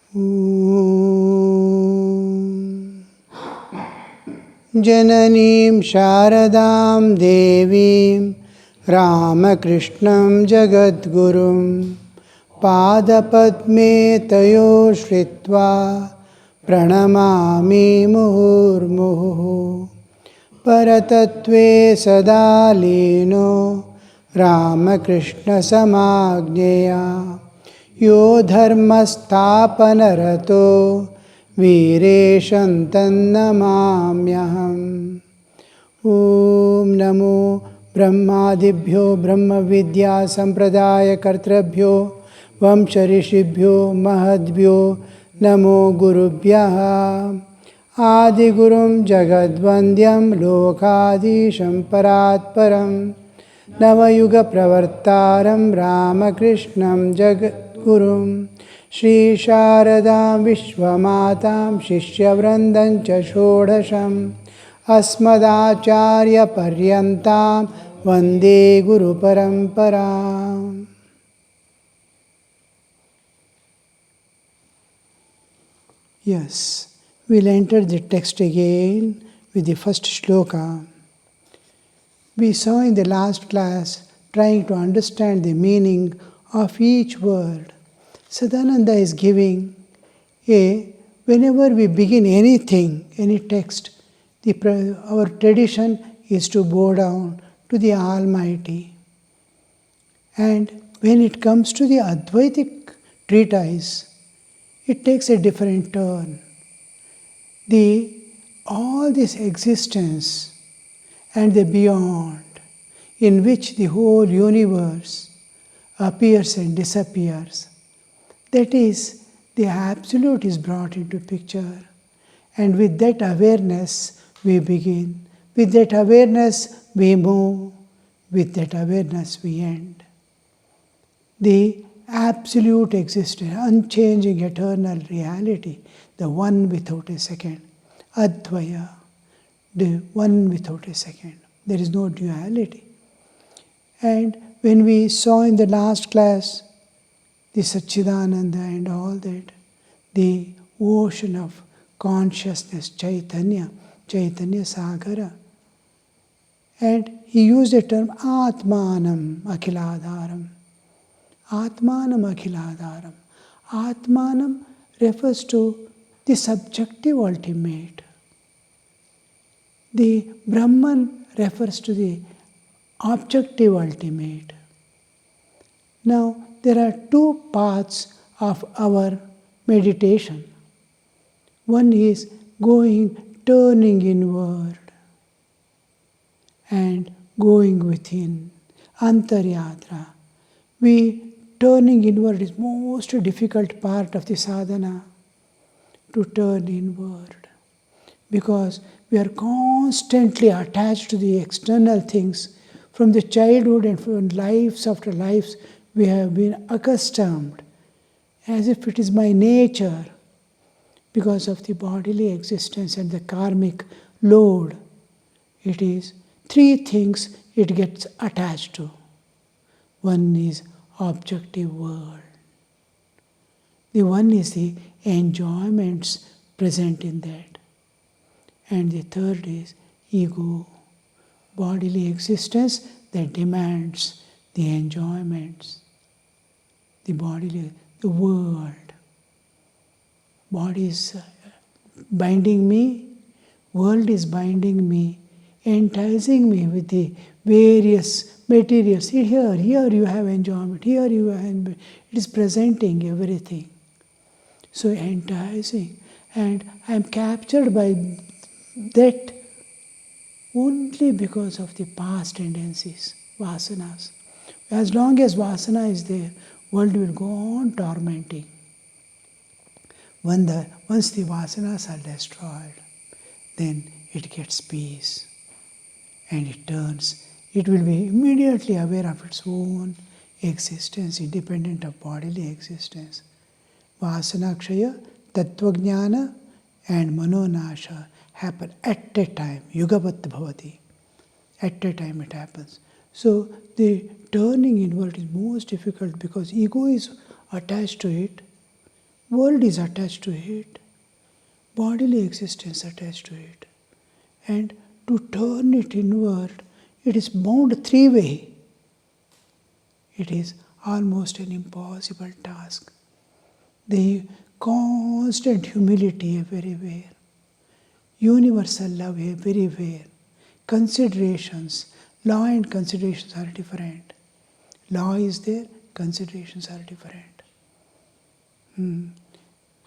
Jananim Sharadam Devim Ramakrishnan Jagadgurum Padapadme Tayo Shritva Pranamami Muhurmuhu Paratatve Sadalino Ramakrishna Samagneya Yo Dharmastapanarato Vireshantannamamyaham. Om Namo Brahmadibhyo Brahma Vidya Sampradaya Kartrabhyo Vamsharishibhyo Mahadbhyo Namo Gurubhyaha Adi Gurum Jagadvandyam Lokadisham Paratparam Navayuga Pravartaram Ramakrishnam Jagadgurum Shri Sharadam Vishwamatam Shishyavrandam Cha Shodhasham Asmadacharya Paryantam Vande Guru Paramparam. Yes, we'll enter the text again with the first shloka. We saw in the last class trying to understand the meaning of each word. Sadananda is giving whenever we begin anything, any text, our tradition is to bow down to the Almighty. And when it comes to the Advaitic treatise, it takes a different turn. All this existence and the beyond, in which the whole universe appears and disappears, that is, the Absolute is brought into picture. And with that awareness, we begin. With that awareness, we move. With that awareness, we end. The Absolute existence, unchanging, eternal reality, the one without a second. Advaya, the one without a second. There is no duality. And when we saw in the last class, the Satchidananda and all that, the ocean of consciousness, Chaitanya Sagara. And he used the term Atmanam Akhiladharam. Atmanam Akhiladharam. Atmanam refers to the subjective ultimate. The Brahman refers to the objective ultimate. Now, there are two paths of our meditation. One is turning inward and going within, Antaryatra. Turning inward is most difficult part of the sadhana, to turn inward, because we are constantly attached to the external things. From the childhood and from lives after lives, we have been accustomed, as if it is my nature, because of the bodily existence and the karmic load. It is three things it gets attached to. One is objective world. The one is the enjoyments present in that. And the third is ego, bodily existence that demands the enjoyments. The world. Body is binding me, world is binding me, enticing me with the various materials. Here you have enjoyment, here you have enjoyment. It is presenting everything. So enticing. And I am captured by that only because of the past tendencies, vasanas. As long as vasana is there, world will go on tormenting. Once the vasanas are destroyed, then it gets peace. And it will be immediately aware of its own existence, independent of bodily existence. Vasanakshaya, Tattvajnana and Manonasha happen at a time. Yugavat bhavati. At a time it happens. So the turning inward is most difficult because ego is attached to it. World is attached to it. Bodily existence attached to it. And to turn it inward, it is bound three-way. It is almost an impossible task. The constant humility everywhere. Universal love everywhere. Considerations. Law and considerations are different. Law is there, considerations are different.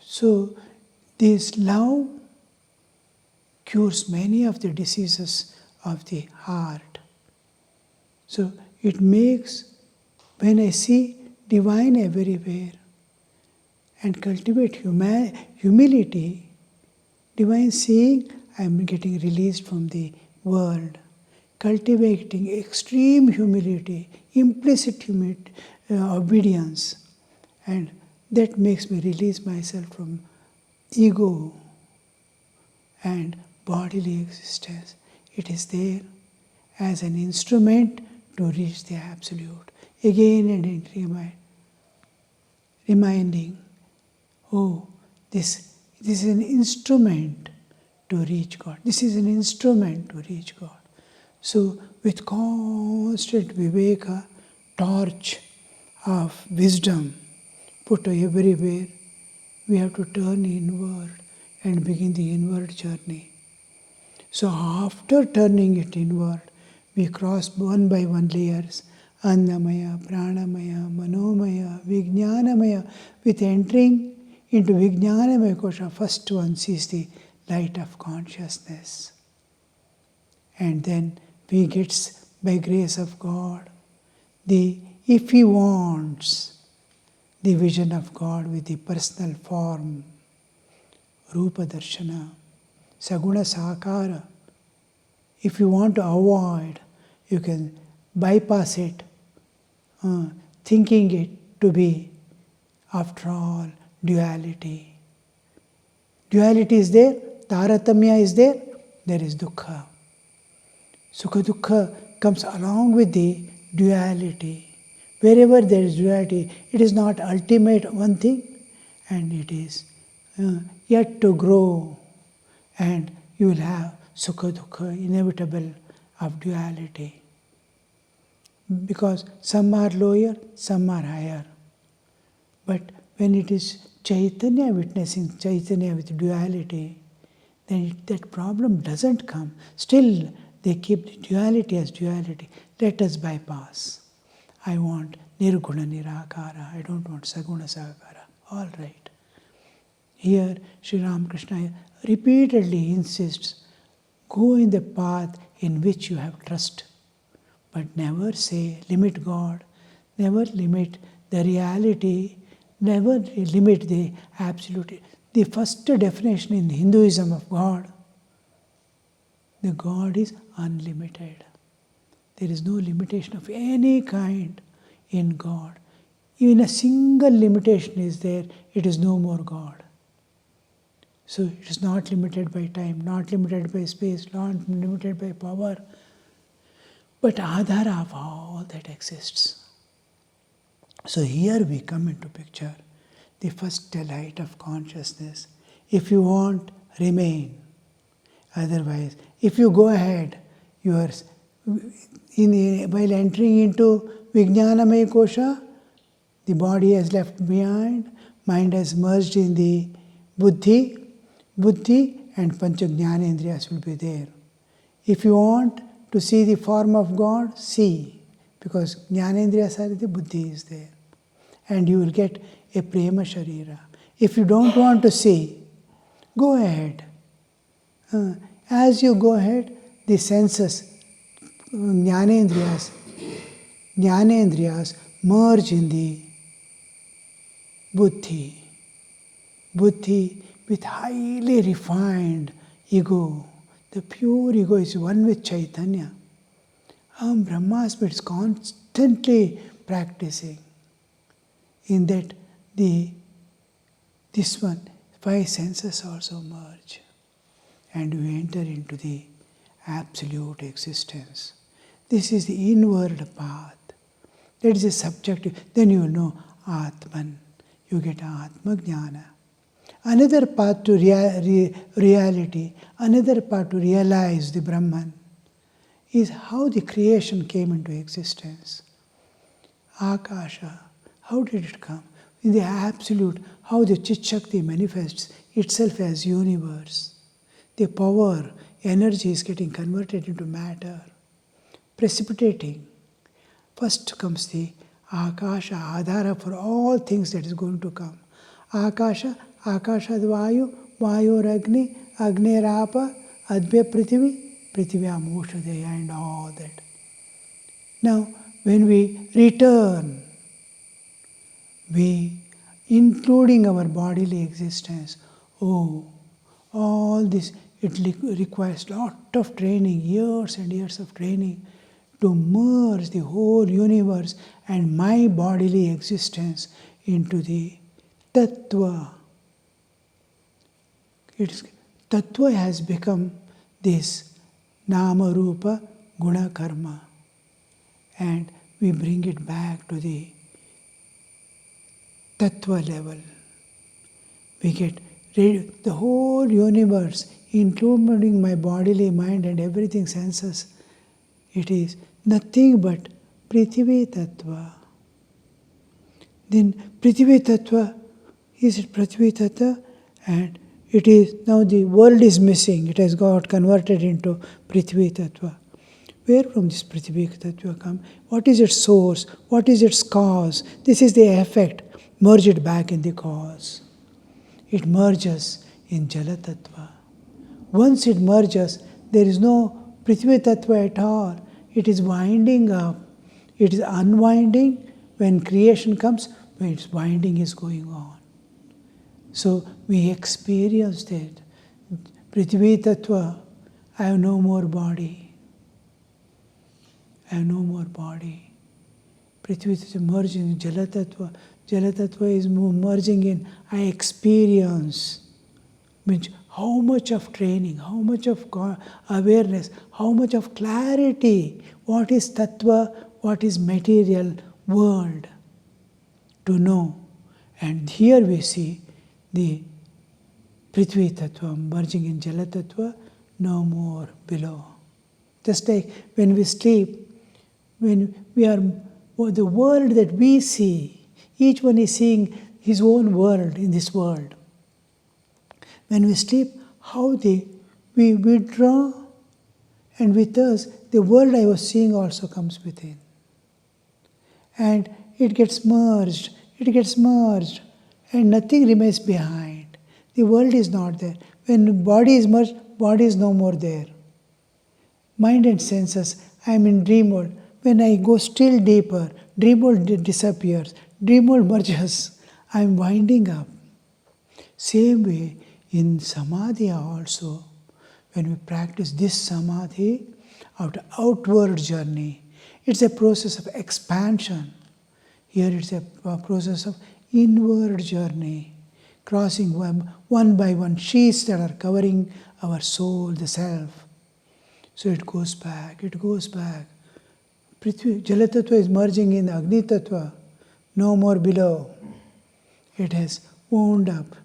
So, this love cures many of the diseases of the heart. So, it makes, when I see divine everywhere and cultivate humility, divine seeing, I am getting released from the world. Cultivating extreme humility, implicit obedience, and that makes me release myself from ego and bodily existence. It is there as an instrument to reach the Absolute. Again and again reminding, oh, this is an instrument to reach God. This is an instrument to reach God. So, with constant viveka, torch of wisdom put everywhere, we have to turn inward and begin the inward journey. So, after turning it inward, we cross one by one layers, Annamaya, Pranamaya, Manomaya, Vijnanamaya. With entering into Vijnanamaya kosha, first one sees the light of consciousness. And then we get, by grace of God, if he wants, the vision of God with the personal form, Rupa Darshana, Saguna Sakara. If you want to avoid, you can bypass it, thinking it to be, after all, duality. Duality is there, Taratamya is there is dukkha. Sukha dukkha comes along with the duality. Wherever there is duality, it is not ultimate one thing, and it is yet to grow, and you will have sukha dukkha, inevitable of duality. Because some are lower, some are higher. But when it is Chaitanya witnessing Chaitanya with duality, then that problem doesn't come. Still, they keep the duality as duality. Let us bypass. I want Nirguna Nirakara. I don't want Saguna Sakara. All right. Here, Sri Ramakrishna repeatedly insists, go in the path in which you have trust. But never say, limit God. Never limit the reality. Never limit the absolute. The first definition in Hinduism of God, the God is unlimited. There is no limitation of any kind in God. Even a single limitation is there, it is no more God. So it is not limited by time, not limited by space, not limited by power, but Adhara of all that exists. So here we come into picture, the first delight of consciousness. If you want, remain. Otherwise, if you go ahead, you are while entering into Vijnanamaya kosha, the body has left behind, mind has merged in the buddhi and pancha jnanendriyas will be there. If you want to see the form of God, see, because jnanendriyas are the buddhi is there. And you will get a prema sharira. If you don't want to see, go ahead. As you go ahead, the senses, jnanendriyas merge in the buddhi with highly refined ego. The pure ego is one with Chaitanya. Brahmasmi is constantly practicing in that this one, five senses also merge, and we enter into the absolute existence. This is the inward path. That is a subjective. Then you will know Atman. you get Atma Jnana. Another path to reality, another path to realize the Brahman is how the creation came into existence. Akasha, how did it come? In the absolute, how the Chit Shakti manifests itself as universe. The power, energy is getting converted into matter, precipitating. First comes the Akasha, Adhara for all things that is going to come. Akasha, Akashad Vayu, Vayur Agni, Agni Rapa, Advya Prithvi, Prithivya Moshadeya, and all that. Now, when we return, we, including our bodily existence, all this, it requires lot of training, years and years of training to merge the whole universe and my bodily existence into the Tattva. Tattva has become this Nama Rupa Guna Karma, and we bring it back to the Tattva level. We get the whole universe, including my bodily, mind and everything, senses. It is nothing but Prithvi Tattva. Then Prithvi Tattva, is it Prithvi Tattva? And it is, now the world is missing. It has got converted into Prithvi Tattva. Where from this Prithvi Tattva come? What is its source? What is its cause? This is the effect. Merge it back in the cause. It merges in Jala Tattva. Once it merges, there is no Prithvi Tattva at all. It is winding up. It is unwinding when creation comes, when its winding is going on. So we experienced it. Prithvi Tattva, I have no more body. I have no more body. Prithvi Tattva merging in Jala Tattva. Jala Tattva is merging in I experience. Means how much of training, how much of awareness, how much of clarity, what is Tattva, what is material world, to know. And here we see the Prithvi Tattva merging in Jala Tattva, no more below. Just like when we sleep, when we are, the world that we see, each one is seeing his own world in this world. When we sleep, how we withdraw, and with us, the world I was seeing also comes within. And it gets merged, and nothing remains behind. The world is not there. When body is merged, body is no more there. Mind and senses, I am in dream world. When I go still deeper, dream world disappears, dream world merges, I am winding up. Same way, in Samadhi also, when we practice this Samadhi, outward journey, it's a process of expansion. Here it's a process of inward journey, crossing one by one sheets that are covering our soul, the self. So it goes back. Jala Tattva is merging in Agni Tattva, no more below. It has wound up.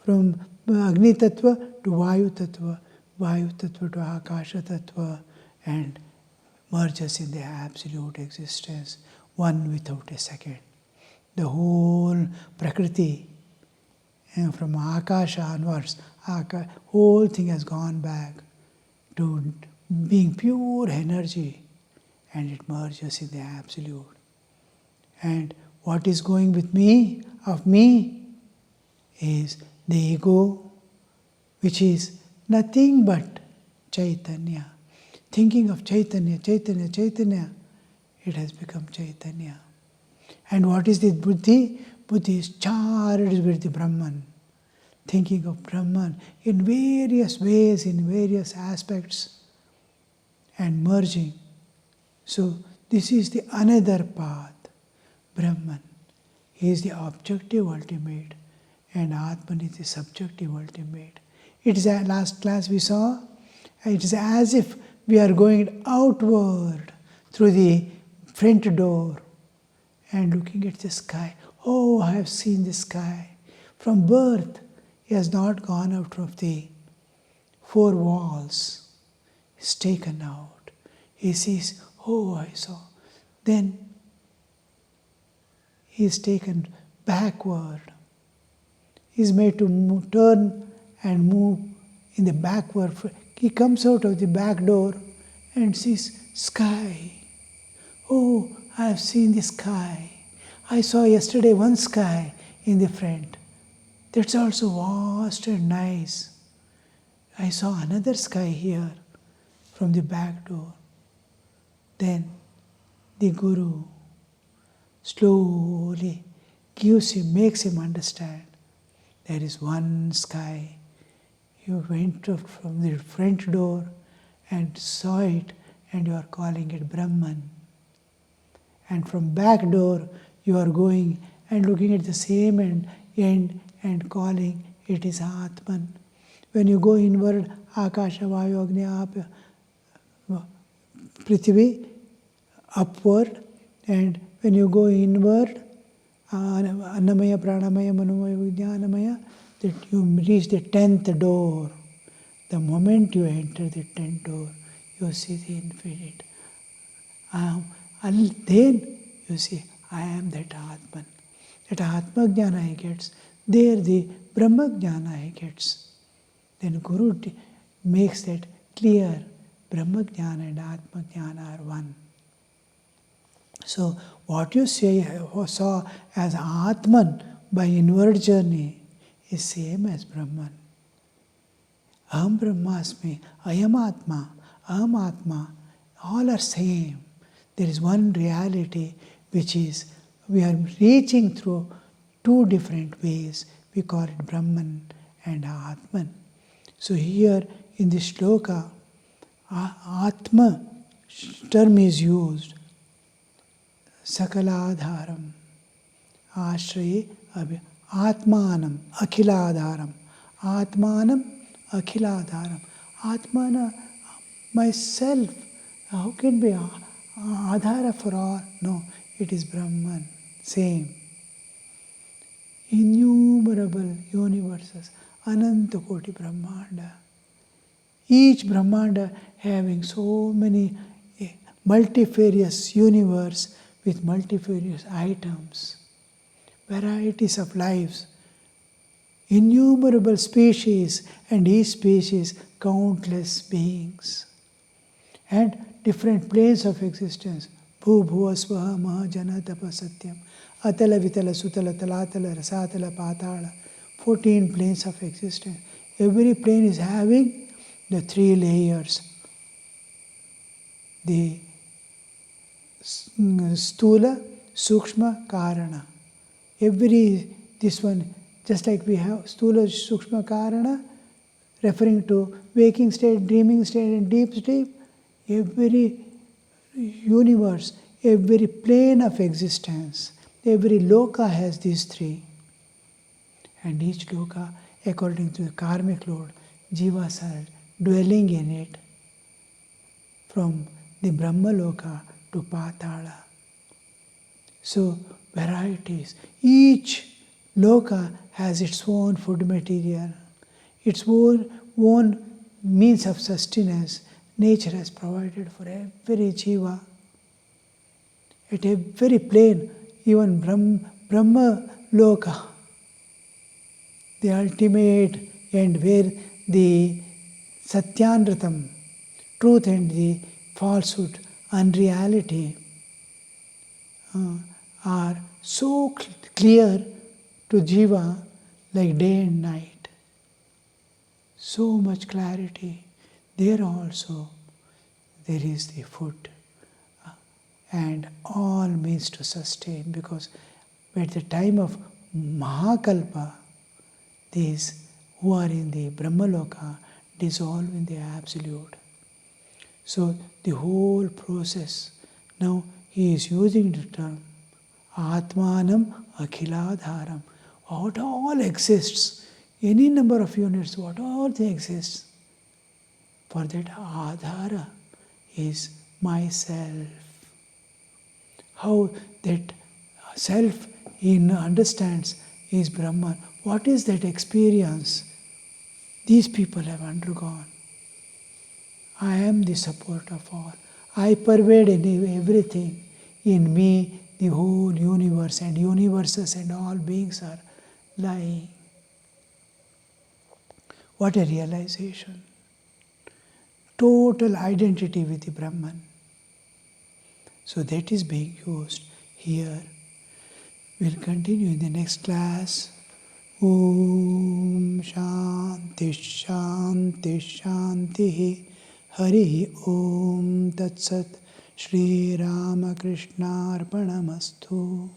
From Agni Tattva to Vayu Tattva to Akasha Tattva, and merges in the absolute existence, one without a second. The whole Prakriti, from Akasha onwards, whole thing has gone back to being pure energy, and it merges in the absolute. And what is going with me, of me, is the ego, which is nothing but Chaitanya. Thinking of Chaitanya, it has become Chaitanya. And what is the Buddhi? Buddhi is charged with the Brahman. Thinking of Brahman in various ways, in various aspects, and merging. So this is the another path. Brahman is the objective ultimate, and Atman is the subjective ultimate. It is, last class we saw, it is as if we are going outward through the front door and looking at the sky. Oh, I have seen the sky. From birth, he has not gone out of the four walls. He's taken out. He sees, oh, I saw. Then he is taken backward. He is made to turn and move in the backward. He comes out of the back door and sees sky. Oh, I have seen the sky. I saw yesterday one sky in the front. That's also vast and nice. I saw another sky here from the back door. Then the Guru slowly makes him understand there is one sky. You went out from the front door and saw it, and you are calling it Brahman. And from back door you are going and looking at the same end and calling it is Atman. When you go inward, Akasha, Vayu, Agni, Apa, Prithvi, upward, and when you go inward, Annamaya, Pranamaya, Manomaya, Vijnanamaya, that you reach the 10th door. The moment you enter the 10th door, you see the infinite. And then you see, I am that Atman. That Atma Jnana he gets. There the Brahma Jnana he gets. Then Guru makes that clear. Brahma Jnana and Atma Jnana are one. So what you saw as Atman by inward journey is same as Brahman. Aham Brahmasmi, Ayam Atma, Aham Atma, all are same. There is one reality which is, we are reaching through two different ways. We call it Brahman and Atman. So here in this shloka, Atma term is used. Sakaladharam, Ashraye, Atmanam, Akhiladharam. Atmanam, Akhiladharam. Atmana, myself. How can be Adhara for all? No, it is Brahman. Same. Innumerable universes, Ananta Koti Brahmanda. Each Brahmanda having so many multifarious universe with multifarious items, varieties of lives, innumerable species, and each species countless beings, and different planes of existence. Bhu Bhuva Swaha Maha Jana Tapa Satyam Atala Vitala Sutala Talatala Rasatala Patala. 14 planes of existence. Every plane is having the 3 layers. The Stula, Sukshma, Karana. This one, just like we have Stula, Sukshma, Karana, referring to waking state, dreaming state, and deep sleep. Every universe, every plane of existence, every loka has these 3. And each loka, according to the karmic load, jivas are dwelling in it, from the Brahma loka to Patala. So, varieties. Each loka has its own food material, its own means of sustenance. Nature has provided for every jiva. At every plane, even Brahma loka, the ultimate end where the Satyanratam, truth and the falsehood, unreality, are so clear to jiva like day and night. So much clarity. There also there is the food and all means to sustain, because at the time of Mahakalpa, these who are in the Brahmaloka dissolve in the Absolute. So the whole process, now he is using the term Atmanam Akhiladharam. What all exists, any number of units, what all exists, for that Adhara is myself. How that self he understands is Brahman. What is that experience these people have undergone? I am the support of all. I pervade in everything. In me, the whole universe and universes and all beings are lying. What a realization. Total identity with the Brahman. So that is being used here. We'll continue in the next class. Om Shanti Shanti Shanti Hari Om Tat Sat Shri Ramakrishna Arpanamastu.